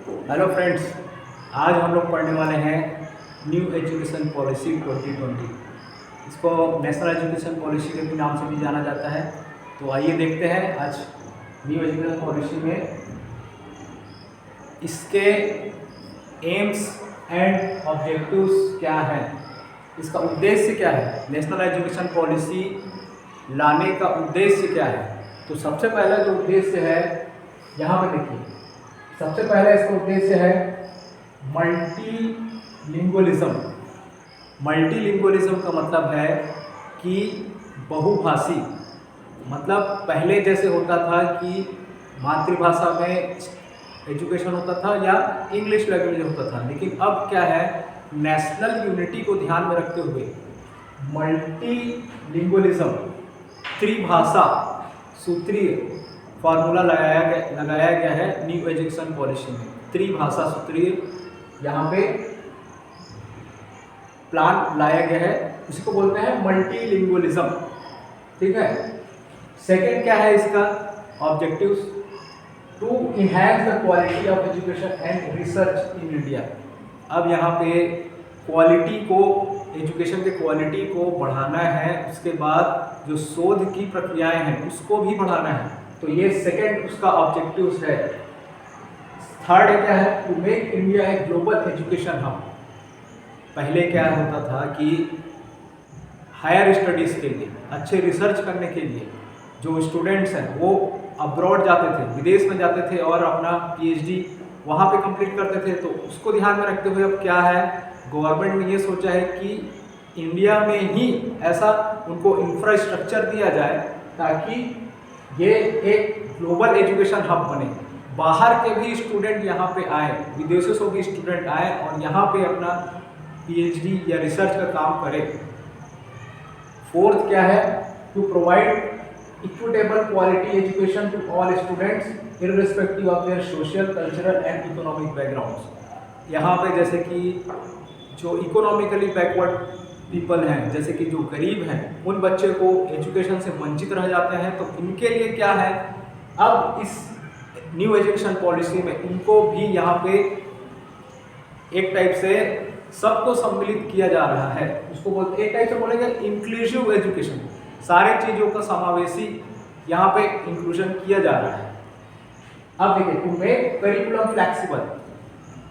Hello friends, आज हम लोग पढ़ने वाले हैं न्यू एजुकेशन पॉलिसी 2020। इसको नेशनल एजुकेशन पॉलिसी के भी नाम से भी जाना जाता है। तो आइए देखते हैं आज न्यू एजुकेशन पॉलिसी में इसके एम्स एंड ऑब्जेक्टिव्स क्या हैं, इसका उद्देश्य क्या है, नेशनल एजुकेशन पॉलिसी लाने का उद्देश्य क्या है। तो सबसे पहला जो उद्देश्य है, यहाँ पे देखिए, सबसे पहला इसका उद्देश्य है मल्टीलिंगुअलिज्म। मल्टीलिंगुअलिज्म का मतलब है कि बहुभाषी। मतलब पहले जैसे होता था कि मातृभाषा में एजुकेशन होता था या इंग्लिश लैंग्वेज होता था, लेकिन अब क्या है, नेशनल यूनिटी को ध्यान में रखते हुए मल्टीलिंगुअलिज्म, त्रिभाषा सूत्रीय फार्मूला लगाया गया है न्यू एजुकेशन पॉलिसी में। त्रिभाषा सूत्रीय यहाँ पे प्लान लाया गया है, इसको बोलते हैं मल्टीलिंगुअलिज्म। ठीक है। सेकंड क्या है इसका objectives? To enhance the quality of education and research in India. अब यहाँ पे क्वालिटी को, एजुकेशन के क्वालिटी को बढ़ाना है, उसके बाद जो शोध की प्रक्रियाएं हैं उसको भी बढ़ाना है। तो ये सेकंड उसका ऑब्जेक्टिव्स है। थर्ड क्या है? To make India a global education hub. पहले क्या होता था कि हायर स्टडीज़ के लिए, अच्छे रिसर्च करने के लिए जो स्टूडेंट्स हैं वो अब्रॉड जाते थे, विदेश में जाते थे और अपना पीएचडी वहाँ पे कंप्लीट करते थे। तो उसको ध्यान में रखते हुए अब क्या है, गवर्नमेंट ने ये सोचा है कि इंडिया में ही ऐसा उनको इंफ्रास्ट्रक्चर दिया जाए ताकि ये एक ग्लोबल एजुकेशन हब बने। बाहर के भी स्टूडेंट यहाँ पे आए, विदेशों से भी स्टूडेंट आए और यहाँ पे अपना पीएचडी या रिसर्च का काम करें। फोर्थ क्या है? To provide equitable quality education to all students irrespective of their social, cultural and economic backgrounds. यहाँ पे जैसे कि जो इकोनॉमिकली बैकवर्ड पीपल हैं, जैसे कि जो गरीब हैं, उन बच्चे को एजुकेशन से वंचित रह जाते हैं। तो इनके लिए क्या है, अब इस न्यू एजुकेशन पॉलिसी में उनको भी यहाँ पे एक टाइप से सबको सम्मिलित किया जा रहा है। उसको बोलते, एक टाइप से बोलेंगे इंक्लूसिव एजुकेशन। सारे चीज़ों का समावेशी यहाँ पे इंक्लूजन किया जा रहा है। अब देखिए, टू मेक करिकुलम फ्लेक्सिबल।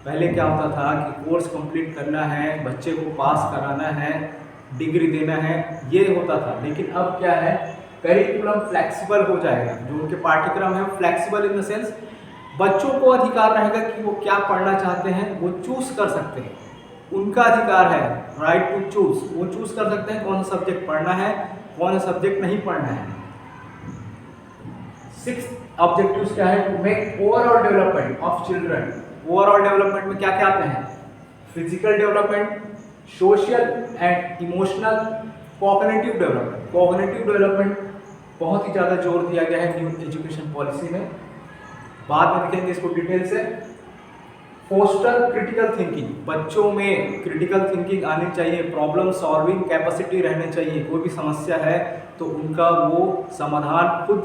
पहले क्या होता था कि कोर्स कंप्लीट करना है, बच्चे को पास कराना है, डिग्री देना है, ये होता था। लेकिन अब क्या है, करिकुलम फ्लेक्सिबल हो जाएगा। जो उनके पाठ्यक्रम है फ्लेक्सिबल इन द सेंस बच्चों को अधिकार रहेगा कि वो क्या पढ़ना चाहते हैं, वो चूज कर सकते हैं। उनका अधिकार है, राइट टू चूज। वो चूज कर सकते हैं कौन सा सब्जेक्ट पढ़ना है, कौन सा सब्जेक्ट नहीं पढ़ना है। सिक्स्थ ऑब्जेक्टिव्स क्या है? To make overall development of children. Overall development में क्या क्या आते हैं? Physical development, social and emotional, cognitive development. Cognitive development बहुत ही ज़्यादा जोर दिया गया है न्यू एजुकेशन पॉलिसी में, बाद में देखेंगे इसको डिटेल से। Foster critical thinking. बच्चों में क्रिटिकल थिंकिंग आनी चाहिए, प्रॉब्लम सॉल्विंग कैपेसिटी रहनी चाहिए। कोई भी समस्या है तो उनका वो समाधान खुद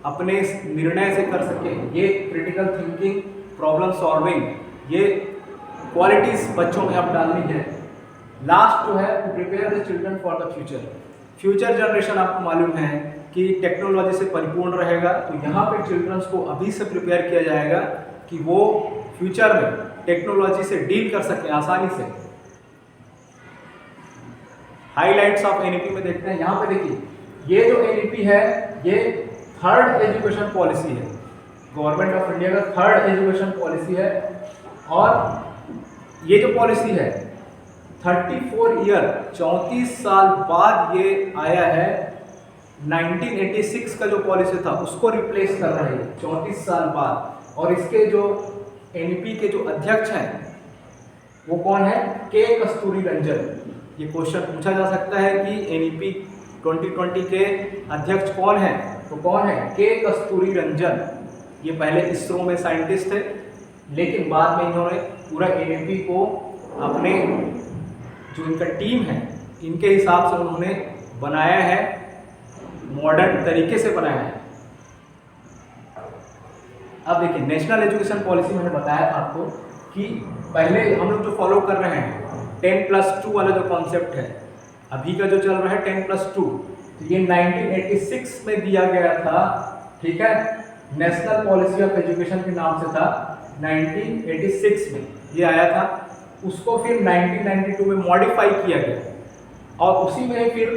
अपने निर्णय से कर सके। ये क्रिटिकल थिंकिंग, प्रॉब्लम सॉल्विंग, ये क्वालिटीज बच्चों में अब डालनी है। लास्ट जो है, to prepare the children for the future. Future generation आपको मालूम है कि टेक्नोलॉजी से परिपूर्ण रहेगा, तो यहाँ पे चिल्ड्रंस को अभी से प्रिपेयर किया जाएगा कि वो फ्यूचर में टेक्नोलॉजी से डील कर सके आसानी से। हाइलाइट्स ऑफ एनईपी में देखते हैं। यहाँ पे देखिए, ये जो एनईपी है ये थर्ड एजुकेशन पॉलिसी है, गवर्नमेंट ऑफ इंडिया का थर्ड एजुकेशन पॉलिसी है। और ये जो पॉलिसी है 34 ईयर, 34 साल बाद ये आया है। 1986 का जो पॉलिसी था उसको रिप्लेस कर रहा है 34 साल बाद। और इसके जो एनईपी के जो अध्यक्ष हैं वो कौन है? के कस्तूरी रंजन। ये क्वेश्चन पूछा जा सकता है कि एनईपी 2020 के अध्यक्ष कौन है? तो कौन है? के कस्तूरी रंजन। ये पहले इसरो में साइंटिस्ट थे, लेकिन बाद में इन्होंने पूरा एनईपी को अपने जो इनका टीम है इनके हिसाब से उन्होंने बनाया है, मॉडर्न तरीके से बनाया है। अब देखिए नेशनल एजुकेशन पॉलिसी मैंने बताया था आपको कि पहले हम लोग जो फॉलो कर रहे हैं 10+2 वाला जो कॉन्सेप्ट है, अभी का जो चल रहा है 10+2, तो ये 1986 में दिया गया था, ठीक है। नेशनल पॉलिसी ऑफ एजुकेशन के नाम से था, 1986 में ये आया था। उसको फिर 1992 में मॉडिफाई किया गया और उसी में फिर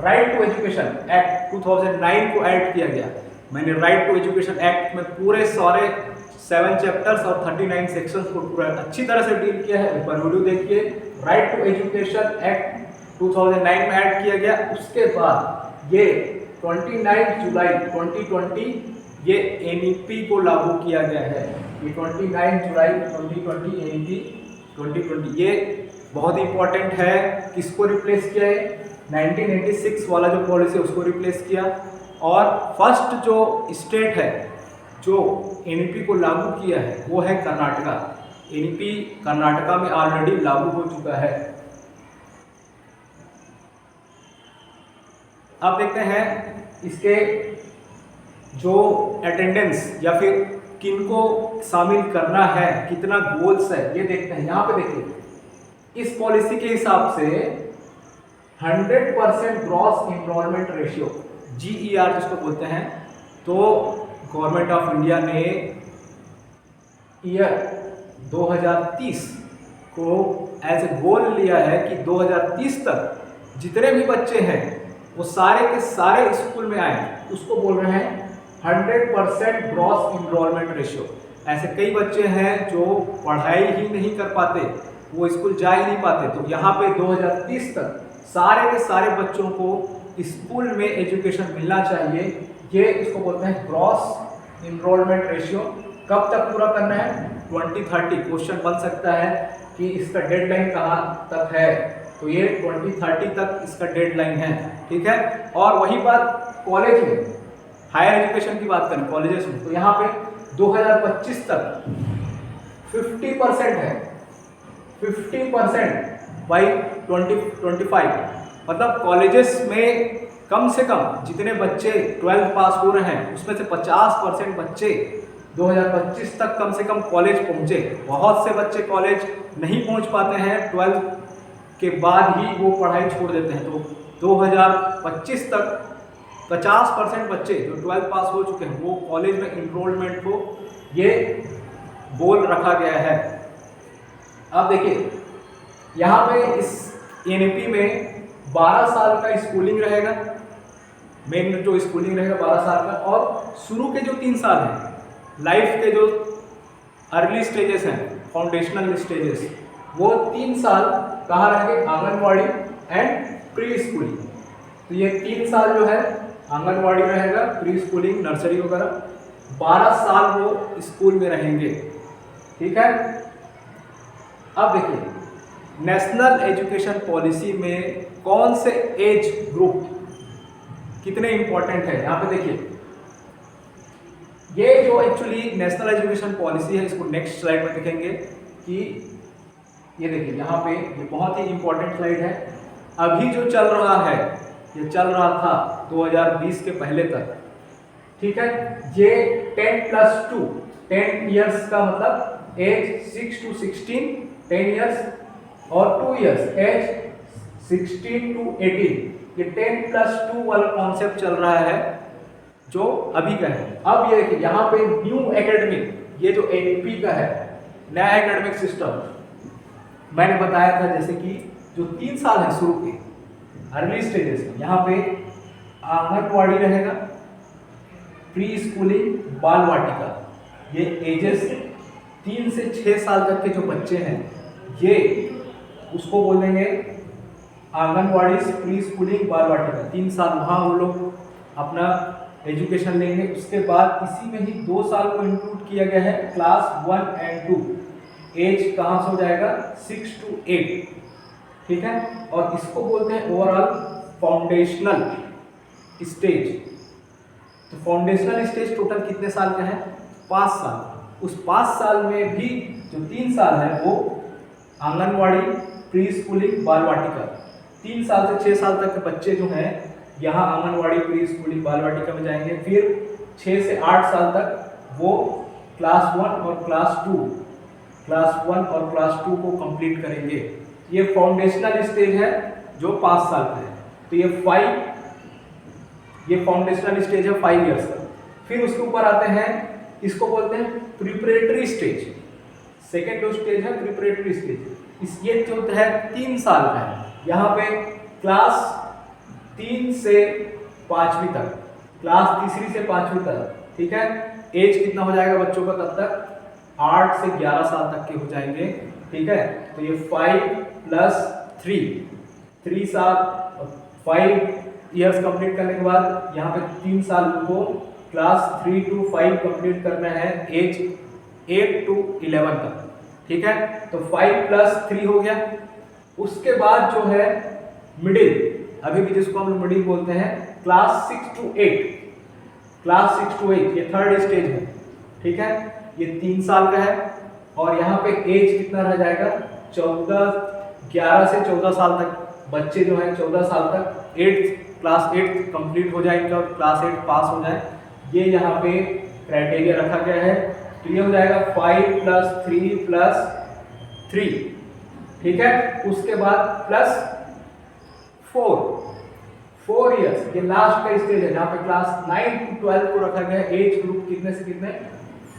राइट टू एजुकेशन एक्ट 2009 को ऐड किया गया। मैंने राइट टू एजुकेशन एक्ट में पूरे सारे 7 चैप्टर्स और 39 सेक्शंस को पूरा अच्छी तरह से डील किया है। एक बार वीडियो देखिए। राइट टू एजुकेशन एक्ट 2009 में ऐड किया गया। उसके बाद ये 29 जुलाई 2020 ये एनईपी को लागू किया गया है। ये 29 जुलाई 2020 एनईपी 2020 ये बहुत इंपॉर्टेंट है। किसको रिप्लेस किया है? 1986 वाला जो पॉलिसी है उसको रिप्लेस किया। और फर्स्ट जो स्टेट है जो एनईपी को लागू किया है वो है कर्नाटका। एनईपी कर्नाटका में ऑलरेडी लागू हो चुका है। अब देखते हैं इसके जो अटेंडेंस या फिर किनको शामिल करना है, कितना गोल्स है, ये देखते हैं। यहाँ पे देखिए इस पॉलिसी के हिसाब से 100% ग्रॉस एनरोलमेंट रेशियो GER जिसको बोलते हैं, तो गवर्नमेंट ऑफ इंडिया ने ईयर 2030 को एज ए गोल लिया है कि 2030 तक जितने भी बच्चे हैं वो सारे के सारे स्कूल में आए। उसको बोल रहे हैं 100% ग्रॉस एनरोलमेंट रेशियो। ऐसे कई बच्चे हैं जो पढ़ाई ही नहीं कर पाते, वो स्कूल जा ही नहीं पाते, तो यहाँ पे 2030 तक सारे के सारे बच्चों को स्कूल में एजुकेशन मिलना चाहिए। ये इसको बोलते हैं ग्रॉस एनरोलमेंट रेशियो। कब तक पूरा करना है? 2030। क्वेश्चन बन सकता है कि इसका डेडलाइन कहाँ तक है, तो ये 2030 तक इसका डेडलाइन है, ठीक है। और वही बात कॉलेज में, हायर एजुकेशन की बात करें कॉलेजेस में, तो यहाँ पे 2025 तक 50% है, 50% बाई 2025। मतलब कॉलेजेस में कम से कम जितने बच्चे 12th पास हो रहे हैं उसमें से 50% बच्चे 2025 तक कम से कम कॉलेज पहुँचे। बहुत से बच्चे कॉलेज नहीं पहुँच पाते हैं, 12th के बाद ही वो पढ़ाई छोड़ देते हैं। तो 2025 तक 50% बच्चे जो 12th पास हो चुके हैं वो कॉलेज में इनरोलमेंट को ये गोल रखा गया है। अब देखिए यहाँ पे इस एनईपी में 12 साल का स्कूलिंग रहेगा, मेन जो स्कूलिंग रहेगा 12 साल का, और शुरू के जो 3 साल हैं, लाइफ के जो अर्ली स्टेजेस हैं, फाउंडेशनल स्टेजेस, वो 3 साल कहाँ रहेंगे? Anganwadi and pre schooling. तो ये 3 साल जो है आंगनवाड़ी रहेगा, प्री स्कूलिंग, नर्सरी वगैरह, 12 साल वो स्कूल में रहेंगे, ठीक है। अब देखिए नेशनल एजुकेशन पॉलिसी में कौन से एज ग्रुप कितने इंपॉर्टेंट है, यहाँ पे देखिए। ये जो एक्चुअली नेशनल एजुकेशन पॉलिसी है, इसको नेक्स्ट स्लाइड में देखेंगे कि ये देखिए यहाँ पे ये बहुत ही इंपॉर्टेंट स्लाइड है। अभी जो चल रहा है ये चल रहा था 2020 के पहले तक, ठीक है। ये 10+2 10 ईयर्स का मतलब एज 6 to 16 10 ईयर्स, और 2 ईयर्स एज 16 to 18। ये 10+2 वाला कॉन्सेप्ट चल रहा है जो अभी का है। अब ये देखिए यहाँ पे न्यू एकेडमिक, ये जो एनईपी का है नया एकेडमिक सिस्टम, मैंने बताया था जैसे कि जो 3 साल है शुरू के अर्ली स्टेजेस में, यहाँ पे आंगनवाड़ी रहेगा, प्री स्कूलिंग, बाल वाटिका, ये एजेस 3 से 6 साल तक के जो बच्चे हैं ये उसको बोल देंगे आंगनवाड़ी, प्री स्कूलिंग, बाल वाटिका। 3 साल वहाँ वो लोग अपना एजुकेशन लेंगे। उसके बाद इसी में ही 2 साल को इंक्लूड किया गया है क्लास 1 and 2। एज कहाँ से हो जाएगा? 6 to 8, ठीक है। और इसको बोलते हैं ओवरऑल फाउंडेशनल स्टेज। तो फाउंडेशनल स्टेज टोटल कितने साल का है? 5 साल। उस 5 साल में भी जो 3 साल है वो आंगनवाड़ी, प्री स्कूलिंग, बाल वाटिका, 3 साल से 6 साल तक के बच्चे जो हैं यहाँ आंगनवाड़ी, प्री स्कूलिंग, बाल वाटिका में जाएंगे। फिर 6 से 8 साल तक वो क्लास 1 और क्लास 2 को कंप्लीट करेंगे। ये फाउंडेशनल स्टेज है जो 5 साल का है। तो ये फाउंडेशनल स्टेज है 5 इयर्स का। फिर उसके ऊपर आते हैं, इसको बोलते हैं प्रिपरेटरी स्टेज। सेकेंड जो स्टेज है प्रिपरेटरी स्टेज, ये जो है 3 साल का है। यहाँ पे क्लास 3 से 5वीं तक, क्लास तीसरी से 5वीं तक, ठीक है। एज कितना हो जाएगा बच्चों का तब तक? 8 से 11 साल तक के हो जाएंगे, ठीक है। तो ये 5 + 3 साल, 5 इयर्स कंप्लीट करने के बाद यहाँ पे 3 साल उनको क्लास 3 to 5 कंप्लीट करना है, एज 8 to 11 तक, ठीक है। तो 5 + 3 हो गया। उसके बाद जो है मिडिल, अभी भी जिसको हम लोग मिडिल बोलते हैं, क्लास 6 to 8, ये थर्ड स्टेज है, ठीक है। ये 3 साल का है और यहाँ पे एज कितना रह जाएगा? 11 से 14 साल तक बच्चे जो हैं 14 साल तक क्लास 8 कंप्लीट हो जाए इनका, क्लास 8 पास हो जाए, ये यहाँ पे क्राइटेरिया रखा गया है। तो ये हो जाएगा 5 + 3 + 3, ठीक है। उसके बाद प्लस 4 इयर्स, ये लास्ट का स्टेज है जहाँ पे क्लास 9 to 12 को रखा गया है। एज ग्रुप कितने से कितने?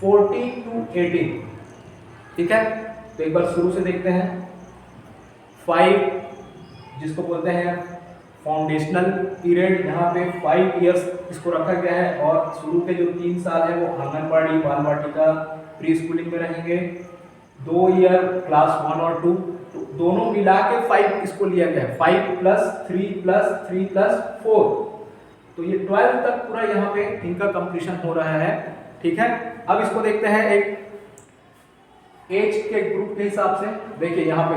14 to 18, ठीक है। तो एक बार शुरू से देखते हैं। 5 जिसको बोलते हैं फाउंडेशनल पीरियड, यहाँ पे 5 इयर्स इसको रखा गया है और शुरू के जो 3 साल है वो आंगनबाड़ी, बाल वाटिका, प्री स्कूलिंग में रहेंगे। 2 ईयर क्लास 1 और 2, तो दोनों मिला के 5 इसको लिया गया है। 5 + 3 + 3 + 4, तो ये 12 तक पूरा यहाँ पे इनका कंप्लीशन हो रहा है, ठीक है। अब इसको देखते हैं एक एज के ग्रुप के हिसाब से। देखिए यहाँ पे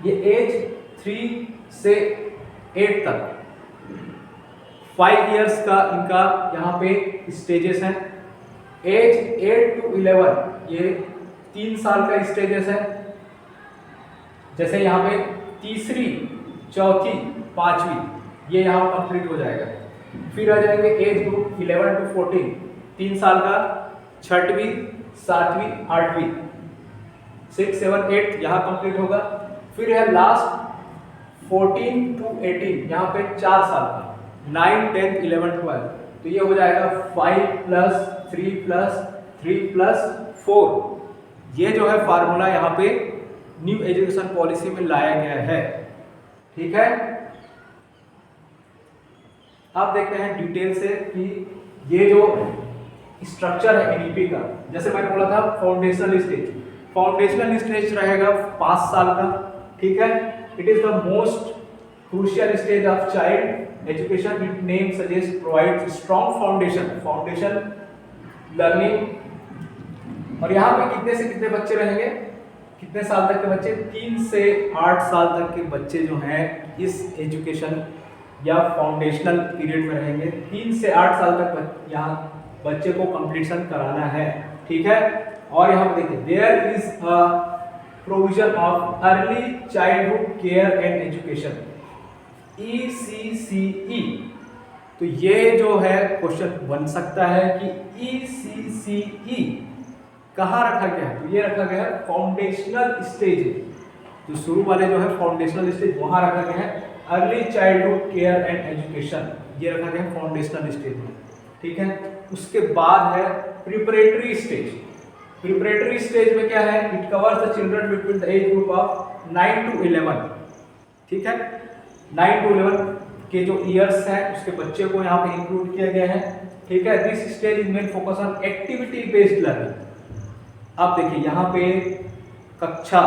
ये एज 3 से 8 तक 5 इयर्स का इनका यहाँ पे स्टेजेस हैं। एज 8 to 11 ये 3 साल का स्टेजेस है। जैसे यहाँ पे तीसरी, चौथी, 5वीं ये यहाँ कंप्लीट हो जाएगा। फिर आ जाएंगे एज ग्रुप 11 to 14, 3 साल का, 6वीं, 7वीं, 8वीं, 6, 7, 8 यहाँ कंप्लीट होगा। फिर है लास्ट 14 to 18, यहाँ पे 4 साल का, 9, 10, 11, 12, तो ये हो जाएगा 5 + 3 + 3 + 4। ये जो है फार्मूला यहाँ पे न्यू एजुकेशन पॉलिसी में लाया गया है, ठीक है। अब देखते हैं डिटेल से कि ये जो स्ट्रक्चर है एनईपी का, जैसे मैंने बोला था फाउंडेशनल स्टेज रहेगा 5 साल का, ठीक है। It is the most crucial stage of child education. It name suggest provide strong foundation learning. और यहाँ पे कितने से कितने बच्चे रहेंगे, कितने साल तक के बच्चे? 3 से 8 साल तक के बच्चे जो हैं इस एजुकेशन या फाउंडेशनल पीरियड में रहेंगे। 3 से 8 साल तक यहाँ बच्चे को कंप्लीशन कराना है, ठीक है। और यहाँ पे देखिए there is a provision of early childhood care and education, ECCE। तो ये जो है क्वेश्चन बन सकता है कि ECCE कहाँ रखा गया है? तो ये रखा गया है फाउंडेशनल स्टेज, जो शुरू वाले जो है फाउंडेशनल स्टेज वहां रखा गया है। Early childhood care and education ये रखा गया है फाउंडेशनल स्टेज में, ठीक है। उसके बाद है प्रिपरेटरी स्टेज में क्या है? It covers the children between the age group of 9 to 11, ठीक है। 9 to 11 के जो ईयर्स हैं उसके बच्चे को यहाँ पे इंक्लूड किया गया है, ठीक है। This stage is main focus on activity based learning. अब देखिए यहाँ पे कक्षा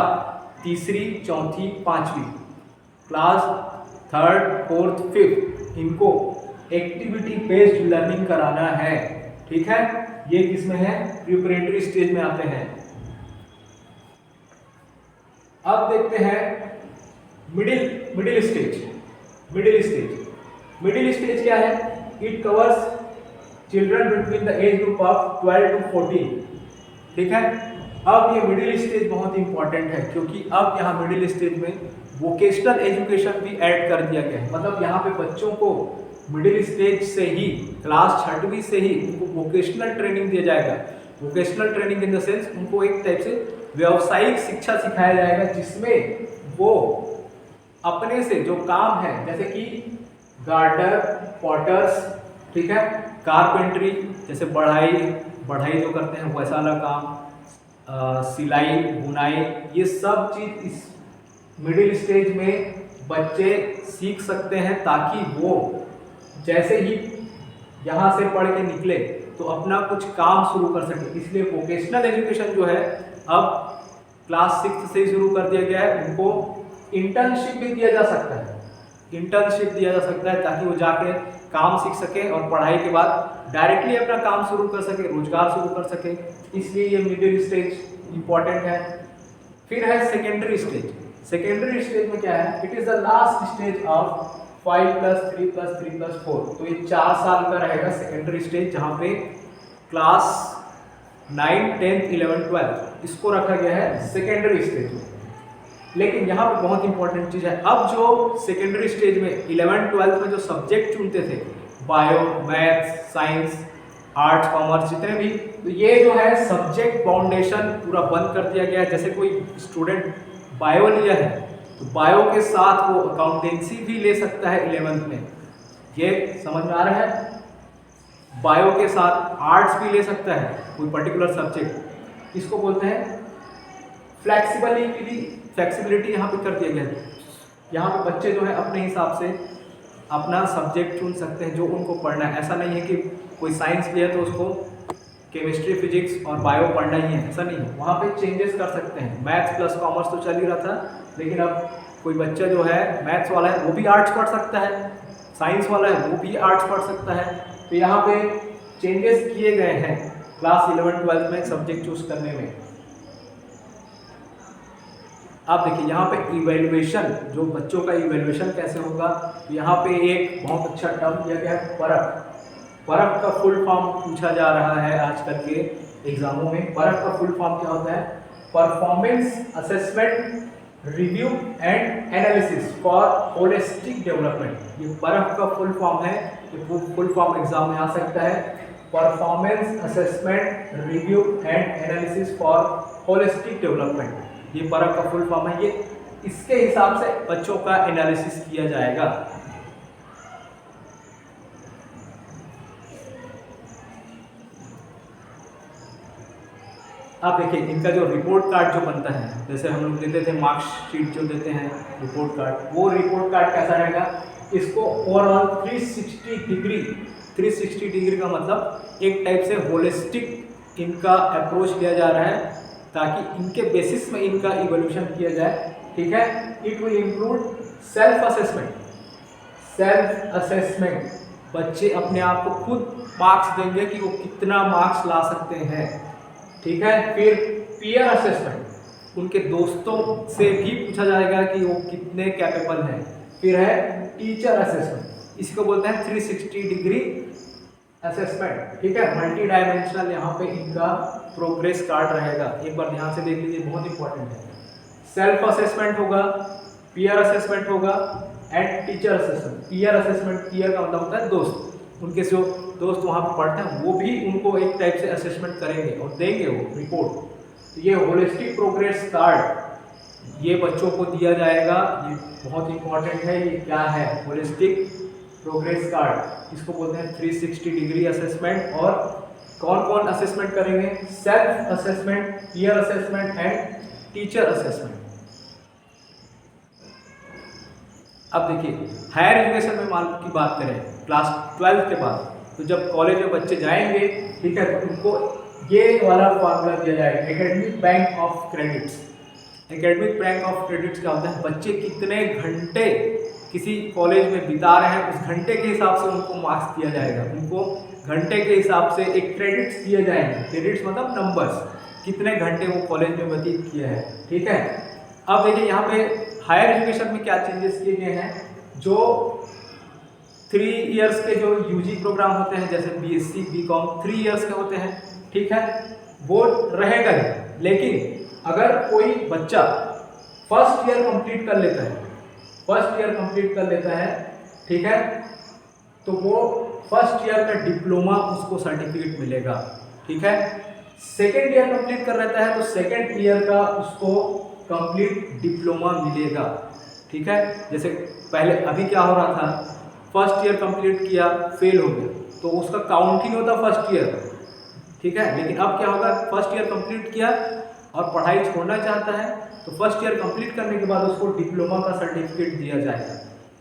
तीसरी, चौथी, 5वीं, क्लास 3rd, 4th, 5th इनको एक्टिविटी बेस्ड लर्निंग कराना है, ठीक है। ये किसमें है? प्रिपरेटरी स्टेज में आते हैं। अब देखते हैं मिडिल स्टेज क्या है? It covers children between the age group of 12 to 14, ठीक है। अब ये मिडिल स्टेज बहुत इंपॉर्टेंट है क्योंकि अब यहाँ मिडिल स्टेज में वोकेशनल एजुकेशन भी ऐड कर दिया गया है। मतलब यहाँ पे बच्चों को मिडिल स्टेज से ही, क्लास 6वीं से ही उनको वोकेशनल ट्रेनिंग दिया जाएगा। Vocational training in the sense उनको एक टाइप से व्यावसायिक शिक्षा सिखाया जाएगा, जिसमें वो अपने से जो काम है जैसे कि गार्डनर, पॉटर्स, ठीक है, कारपेंट्री जैसे बढ़ाई जो करते हैं वैसा वाला काम, सिलाई बुनाई, ये सब चीज़ इस मिडिल स्टेज में बच्चे सीख सकते हैं, ताकि वो जैसे ही यहाँ से पढ़ के निकले तो अपना कुछ काम शुरू कर सके। इसलिए वोकेशनल एजुकेशन जो है अब क्लास 6 से ही शुरू कर दिया गया है। उनको इंटर्नशिप भी दिया जा सकता है, इंटर्नशिप दिया जा सकता है ताकि वो जाके काम सीख सके और पढ़ाई के बाद डायरेक्टली अपना काम शुरू कर सके, रोजगार शुरू कर सके। इसलिए ये मिडिल स्टेज इंपॉर्टेंट है। फिर है सेकेंडरी स्टेज। सेकेंडरी स्टेज में क्या है, it is the last stage of 5+3+3+4। तो ये 4 साल का रहेगा सेकेंडरी स्टेज, जहाँ पे क्लास 9, 10, 11, 12 इसको रखा गया है सेकेंडरी स्टेज में। लेकिन यहाँ पे बहुत इंपॉर्टेंट चीज़ है, अब जो सेकेंडरी स्टेज में 11, 12 में जो सब्जेक्ट चुनते थे, bio, maths, science, arts, commerce जितने भी, तो ये जो है सब्जेक्ट फाउंडेशन पूरा बंद कर दिया गया है। जैसे कोई स्टूडेंट बायो लिया है तो बायो के साथ वो अकाउंटेंसी भी ले सकता है 11th में, ये समझ में आ रहा है। बायो के साथ आर्ट्स भी ले सकता है कोई पर्टिकुलर सब्जेक्ट, इसको बोलते हैं फ्लेक्सिबिलिटी यहाँ पे कर दिया गया है। यहाँ पे बच्चे जो है अपने हिसाब से अपना सब्जेक्ट चुन सकते हैं जो उनको पढ़ना है। ऐसा नहीं है कि कोई साइंस भी है तो उसको केमिस्ट्री, फिजिक्स और बायो पढ़ना ही है, ऐसा नहीं है। वहाँ पे चेंजेस कर सकते हैं। मैथ्स प्लस कॉमर्स तो चल ही रहा था, लेकिन अब कोई बच्चा जो है मैथ्स वाला है वो भी आर्ट्स पढ़ सकता है, साइंस वाला है वो भी आर्ट्स पढ़ सकता है। तो यहाँ पे चेंजेस किए गए हैं क्लास 11, 12 में सब्जेक्ट चूज करने में। आप देखिए यहाँ पे इवैल्यूएशन, जो बच्चों का इवैल्यूएशन कैसे होगा, तो यहाँ पे एक बहुत अच्छा टर्म दिया गया है परख। परख का फुल फॉर्म पूछा जा रहा है आजकल के एग्जामों में। परख का फुल फॉर्म क्या होता है, performance assessment review and analysis for holistic development. ये परख का फुल फॉर्म है, ये फुल फॉर्म एग्जाम में आ सकता है। Performance assessment review and analysis for holistic development, ये परख का फुल फॉर्म है। ये इसके हिसाब से बच्चों का एनालिसिस किया जाएगा। आप देखिए इनका जो रिपोर्ट कार्ड जो बनता है, जैसे हम लोग देते थे मार्कशीट जो देते हैं रिपोर्ट कार्ड, वो रिपोर्ट कार्ड कैसा रहेगा, इसको ओवरऑल 360 डिग्री का मतलब एक टाइप से होलिस्टिक इनका अप्रोच लिया जा रहा है, ताकि इनके बेसिस में इनका इवोल्यूशन किया जाए। ठीक है, it will include self assessment. बच्चे अपने आप को खुद मार्क्स देंगे कि वो कितना मार्क्स ला सकते हैं। ठीक है, फिर पीयर असेसमेंट, उनके दोस्तों से भी पूछा जाएगा कि वो कितने कैपेबल हैं। फिर है टीचर असेसमेंट, इसको बोलते हैं 360 डिग्री असेसमेंट। ठीक है, मल्टी डायमेंशनल यहाँ पे इनका प्रोग्रेस कार्ड रहेगा। एक बार ध्यान से देख लीजिए, बहुत इंपॉर्टेंट है। सेल्फ असेसमेंट होगा, पीयर असेसमेंट होगा and teacher assessment. Peer assessment, peer का मतलब होता है दोस्त, उनके जो दोस्त वहाँ पर पढ़ते हैं वो भी उनको एक टाइप से असेसमेंट करेंगे और देंगे वो रिपोर्ट। तो ये होलिस्टिक प्रोग्रेस कार्ड ये बच्चों को दिया जाएगा। ये बहुत इंपॉर्टेंट है। ये क्या है, होलिस्टिक प्रोग्रेस कार्ड, इसको बोलते हैं 360 डिग्री असेसमेंट। और कौन कौन असेसमेंट करेंगे, self assessment, peer assessment and teacher assessment. अब देखिए हायर एजुकेशन में मान की बात करें क्लास 12 के बाद, तो जब कॉलेज में बच्चे जाएंगे, ठीक है, तो उनको ये वाला फॉर्मूला दिया जाएगा, academic bank of credits. Academic bank of credits क्या होता है, बच्चे कितने घंटे किसी कॉलेज में बिता रहे हैं, उस घंटे के हिसाब से उनको मार्क्स दिया जाएगा। उनको घंटे के हिसाब से एक क्रेडिट्स दिए जाएंगे। क्रेडिट्स मतलब नंबर्स, कितने घंटे वो कॉलेज में व्यतीत किए हैं। ठीक है, अब देखिए यहाँ पे हायर एजुकेशन में क्या चेंजेस किए गए हैं। जो 3 इयर्स के जो यूजी प्रोग्राम होते हैं, जैसे बीएससी, बीकॉम 3 इयर्स के होते हैं, ठीक है, वो रहेगा ही। लेकिन अगर कोई बच्चा फर्स्ट ईयर कंप्लीट कर लेता है, ठीक है, तो वो फर्स्ट ईयर का डिप्लोमा उसको सर्टिफिकेट मिलेगा। ठीक है, सेकेंड ईयर कंप्लीट कर लेता है तो सेकेंड ईयर का उसको कंप्लीट डिप्लोमा मिलेगा। ठीक है, जैसे पहले अभी क्या हो रहा था, फर्स्ट ईयर कंप्लीट किया, फेल हो गया तो उसका काउंट ही नहीं होता फर्स्ट ईयर। ठीक है, लेकिन अब क्या होगा, फर्स्ट ईयर कंप्लीट किया और पढ़ाई छोड़ना चाहता है तो फर्स्ट ईयर कंप्लीट करने के बाद उसको डिप्लोमा का सर्टिफिकेट दिया जाएगा।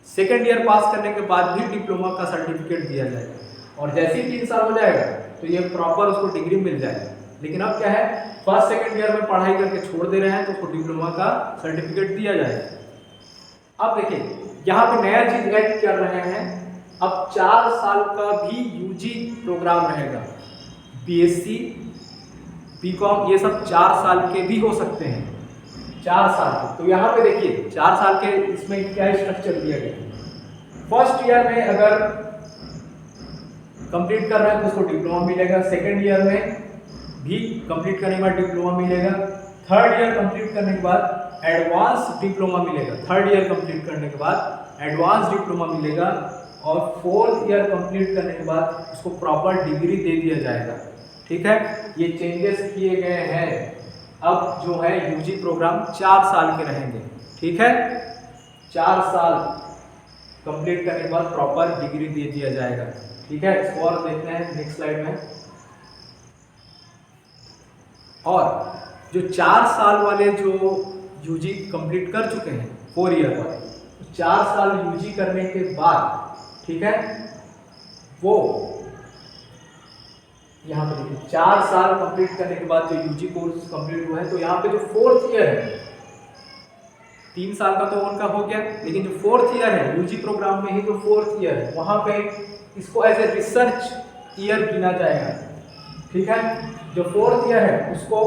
सेकेंड ईयर पास करने के बाद भी डिप्लोमा का सर्टिफिकेट दिया जाएगा और जैसे ही 3 साल हो जाएगा तो ये प्रॉपर उसको डिग्री मिल जाएगा। लेकिन अब क्या है, फर्स्ट सेकेंड ईयर में पढ़ाई करके छोड़ दे रहे हैं तो उसको डिप्लोमा का सर्टिफिकेट दिया जाएगा। अब देखिए यहाँ पे नया चीज ऐड कर रहे हैं, अब 4 साल का भी यूजी प्रोग्राम रहेगा। बीएससी, बीकॉम ये सब 4 साल के भी हो सकते हैं, 4 साल के। तो यहाँ पे देखिए 4 साल के इसमें क्या स्ट्रक्चर दिया गया। फर्स्ट ईयर में अगर कंप्लीट कर रहा है तो उसको डिप्लोमा मिलेगा, सेकेंड ईयर में भी कंप्लीट करने के बाद डिप्लोमा मिलेगा, थर्ड ईयर कंप्लीट करने के बाद एडवांस डिप्लोमा मिलेगा, थर्ड ईयर कंप्लीट करने के बाद एडवांस डिप्लोमा मिलेगा और फोर्थ ईयर कंप्लीट करने के बाद उसको प्रॉपर डिग्री दे दिया जाएगा। ठीक है, ये चेंजेस किए गए हैं। अब जो है यूजी प्रोग्राम 4 साल के रहेंगे। ठीक है, 4 साल कंप्लीट करने के बाद प्रॉपर डिग्री दे दिया जाएगा। ठीक है, इसको और देखते हैं नेक्स्ट स्लाइड में। और जो 4 साल वाले जो यूजी कंप्लीट कर चुके हैं 4 ईयर वाले, 4 साल यूजी करने के बाद, ठीक है, वो यहाँ पे देखिए 4 साल कंप्लीट करने के बाद जो यूजी कोर्स कंप्लीट हुआ है तो यहाँ पे जो फोर्थ ईयर है, 3 साल का तो उनका हो गया, लेकिन जो फोर्थ ईयर है यूजी प्रोग्राम में ही जो फोर्थ ईयर है वहाँ पे इसको एज ए रिसर्च ईयर गिना जाएगा। ठीक है, जो फोर्थ ईयर है उसको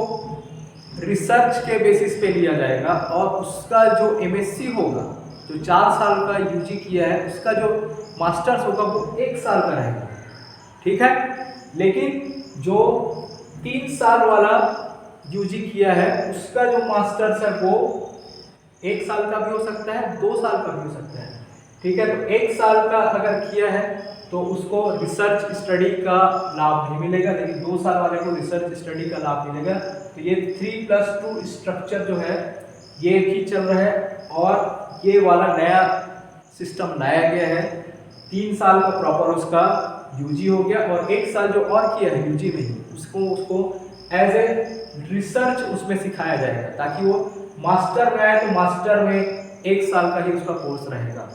रिसर्च के बेसिस पे लिया जाएगा और उसका जो एमएससी होगा, जो 4 साल का यूजी किया है उसका जो मास्टर्स होगा वो 1 साल का रहेगा। ठीक है, लेकिन जो 3 साल वाला यूजी किया है उसका जो मास्टर्स है वो 1 साल का भी हो सकता है, 2 साल का भी हो सकता है। ठीक है, तो 1 साल का अगर किया है तो उसको रिसर्च स्टडी का लाभ नहीं मिलेगा, लेकिन 2 साल वाले को रिसर्च स्टडी का लाभ मिलेगा। तो ये 3+2 स्ट्रक्चर जो है ये भी चल रहा है और ये वाला नया सिस्टम लाया गया है। 3 साल का प्रॉपर उसका यूजी हो गया और 1 साल जो और किया है यूजी में ही उसको एज ए रिसर्च उसमें सिखाया जाएगा, ताकि वो मास्टर में आए तो मास्टर में 1 साल का ही उसका कोर्स रहेगा।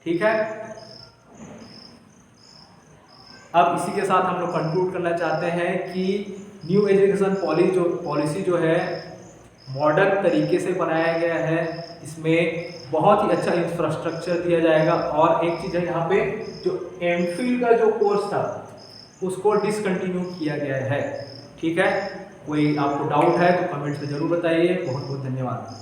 ठीक है, अब इसी के साथ हम लोग कंक्लूड करना चाहते हैं कि न्यू एजुकेशन पॉलिसी जो है मॉडर्न तरीके से बनाया गया है, इसमें बहुत ही अच्छा इंफ्रास्ट्रक्चर दिया जाएगा। और एक चीज़ है, यहाँ पे जो एमफिल का जो कोर्स था उसको डिसकंटिन्यू किया गया है। ठीक है, कोई आपको डाउट है तो कमेंट से ज़रूर बताइए। बहुत बहुत धन्यवाद।